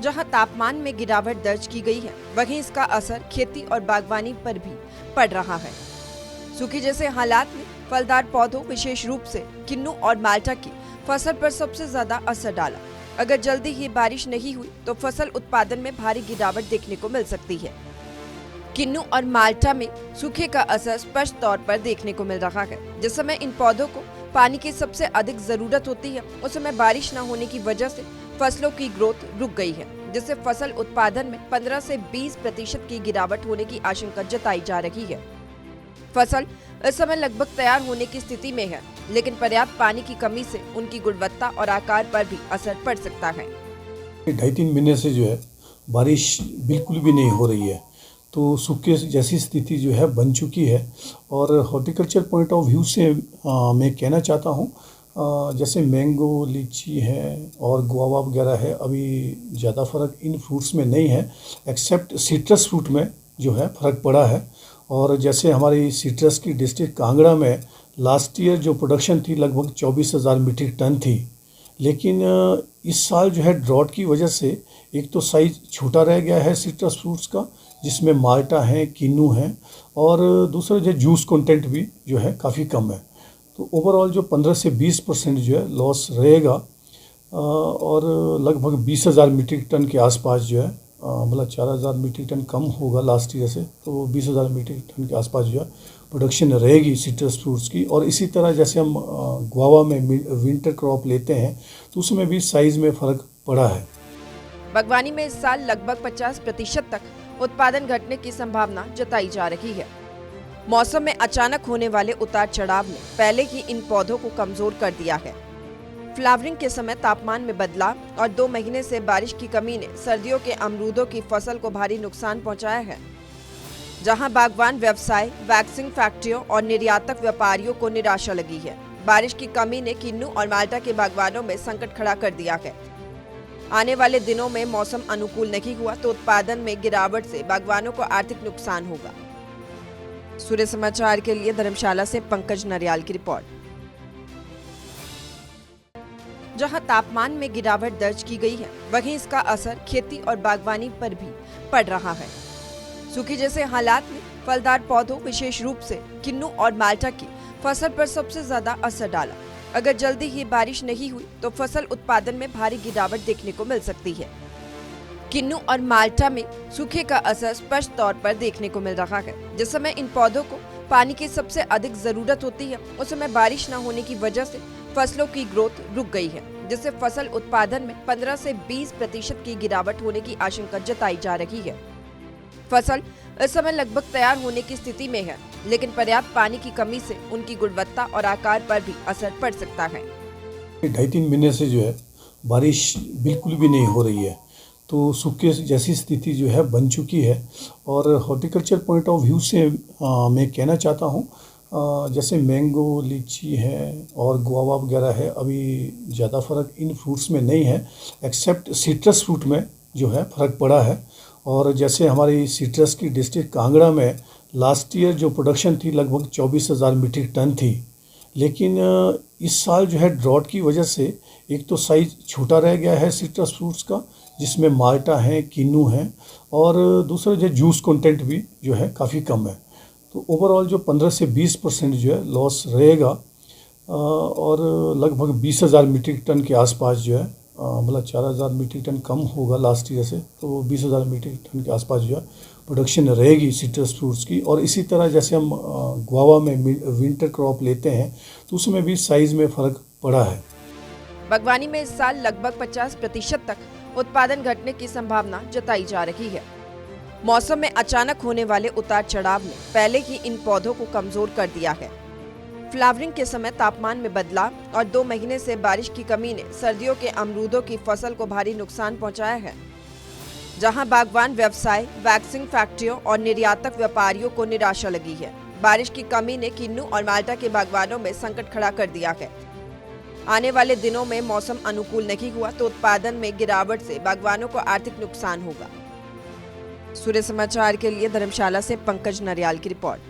जहां तापमान में गिरावट दर्ज की गई है, वहीं इसका असर खेती और बागवानी पर भी पड़ रहा है। सूखे जैसे हालात में फलदार पौधों, विशेष रूप से किन्नू और माल्टा की फसल पर सबसे ज्यादा असर डाला। अगर जल्दी ही बारिश नहीं हुई तो फसल उत्पादन में भारी गिरावट देखने को मिल सकती है। किन्नू और माल्टा में सूखे का असर स्पष्ट तौर पर देखने को मिल रहा है। जिस समय इन पौधों को पानी की सबसे अधिक जरूरत होती है, उस समय बारिश न होने की वजह से फसलों की ग्रोथ रुक गई है, जिससे फसल उत्पादन में 15 से 20% की गिरावट होने की आशंका जताई जा रही है। फसल इस समय लगभग तैयार होने की स्थिति में है, लेकिन पर्याप्त पानी की कमी से उनकी गुणवत्ता और आकार पर भी असर पड़ सकता है। 2.5-3 महीने से जो है बारिश बिल्कुल भी नहीं हो रही है, तो सूखे जैसी स्थिति जो है बन चुकी है। और हॉर्टिकल्चर पॉइंट ऑफ व्यू से मैं कहना चाहता हूँ, जैसे मैंगो, लीची है और गुआवा वगैरह है, अभी ज़्यादा फ़र्क इन फ्रूट्स में नहीं है, एक्सेप्ट सिट्रस फ्रूट में जो है फ़र्क पड़ा है। और जैसे हमारी सिट्रस की डिस्ट्रिक्ट कांगड़ा में लास्ट ईयर जो प्रोडक्शन थी लगभग 24,000 मीट्रिक टन थी, लेकिन इस साल जो है ड्रॉट की वजह से एक तो साइज़ छोटा रह गया है सिट्रस फ्रूट्स का, जिसमें माल्टा है, किन्नू है, और दूसरा जो जूस कंटेंट भी जो है काफ़ी कम है। तो ओवरऑल जो 15 से 20% जो है लॉस रहेगा, और लगभग 20,000 मीट्रिक टन के आसपास जो है, मतलब 4,000 मीट्रिक टन कम होगा लास्ट ईयर से, तो 20,000 मीट्रिक टन के आसपास जो है प्रोडक्शन रहेगी सिट्रस फ्रूट्स की। और इसी तरह जैसे हम गुआवा में विंटर क्रॉप लेते हैं तो उसमें भी साइज़ में फ़र्क पड़ा है। बागवानी में इस साल लगभग 50% तक उत्पादन घटने की संभावना जताई जा रही है। मौसम में अचानक होने वाले उतार चढ़ाव ने पहले ही इन पौधों को कमजोर कर दिया है। फ्लावरिंग के समय तापमान में बदलाव और 2 महीने से बारिश की कमी ने सर्दियों के अमरूदों की फसल को भारी नुकसान पहुंचाया है। जहां बागवान व्यवसाय, वैक्सिंग फैक्ट्रियों और निर्यातक व्यापारियों को निराशा लगी है। बारिश की कमी ने किन्नू और माल्टा के बागवानों में संकट खड़ा कर दिया है। आने वाले दिनों में मौसम अनुकूल नहीं हुआ तो उत्पादन में गिरावट से बागवानों को आर्थिक नुकसान होगा। सूर्य समाचार के लिए धर्मशाला से पंकज नरियाल की रिपोर्ट। जहां तापमान में गिरावट दर्ज की गई है, वहीं इसका असर खेती और बागवानी पर भी पड़ रहा है। सूखे जैसे हालात में फलदार पौधों, विशेष रूप से किन्नू और माल्टा की फसल पर सबसे ज्यादा असर डाला। अगर जल्दी ही बारिश नहीं हुई तो फसल उत्पादन में भारी गिरावट देखने को मिल सकती है। किन्नू और माल्टा में सूखे का असर स्पष्ट तौर पर देखने को मिल रहा है। जिस समय इन पौधों को पानी की सबसे अधिक जरूरत होती है, उस समय बारिश न होने की वजह से फसलों की ग्रोथ रुक गई है, जिससे फसल उत्पादन में 15 से 20% की गिरावट होने की आशंका जताई जा रही है। फसल इस समय लगभग तैयार होने की स्थिति में है, लेकिन पर्याप्त पानी की कमी से उनकी गुणवत्ता और आकार पर भी असर पड़ सकता है। 2.5-3 महीने से जो है बारिश बिल्कुल भी नहीं हो रही है, तो सूखे जैसी स्थिति जो है बन चुकी है। और हॉर्टिकल्चर पॉइंट ऑफ व्यू से मैं कहना चाहता हूँ, जैसे मैंगो, लीची है और गुआवा वगैरह है, अभी ज़्यादा फ़र्क इन फ्रूट्स में नहीं है, एक्सेप्ट सिट्रस फ्रूट में जो है फ़र्क पड़ा है। और जैसे हमारी सिट्रस की डिस्ट्रिक्ट कांगड़ा में लास्ट ईयर जो प्रोडक्शन थी लगभग 24,000 मीट्रिक टन थी, लेकिन इस साल जो है ड्रॉट की वजह से एक तो साइज़ छोटा रह गया है सिट्रस फ्रूट्स का, जिसमें माल्टा है, किन्नू है, और दूसरा जो जूस कंटेंट भी जो है काफ़ी कम है। तो ओवरऑल जो 15 से 20% जो है लॉस रहेगा, और लगभग 20,000 मीट्रिक टन के आसपास जो है, मतलब 4,000 मीट्रिक टन कम होगा लास्ट ईयर से, तो 20,000 मीट्रिक टन के आसपास जो है प्रोडक्शन रहेगी सिट्रस फ्रूट्स की। और इसी तरह जैसे हम गुआवा में विंटर क्रॉप लेते हैं तो उसमें भी साइज़ में फ़र्क पड़ा है। बागवानी में इस साल लगभग 50% तक उत्पादन घटने की संभावना जताई जा रही है। मौसम में अचानक होने वाले उतार चढ़ाव ने पहले ही इन पौधों को कमजोर कर दिया है। फ्लावरिंग के समय तापमान में बदलाव और 2 महीने से बारिश की कमी ने सर्दियों के अमरूदों की फसल को भारी नुकसान पहुंचाया है। जहां बागवान व्यवसाय, वैक्सिंग फैक्ट्रियों और निर्यातक व्यापारियों को निराशा लगी है। बारिश की कमी ने किन्नू और माल्टा के बागवानों में संकट खड़ा कर दिया है। आने वाले दिनों में मौसम अनुकूल नहीं हुआ तो उत्पादन में गिरावट से बागवानों को आर्थिक नुकसान होगा। सूर्य समाचार के लिए धर्मशाला से पंकज नरियाल की रिपोर्ट।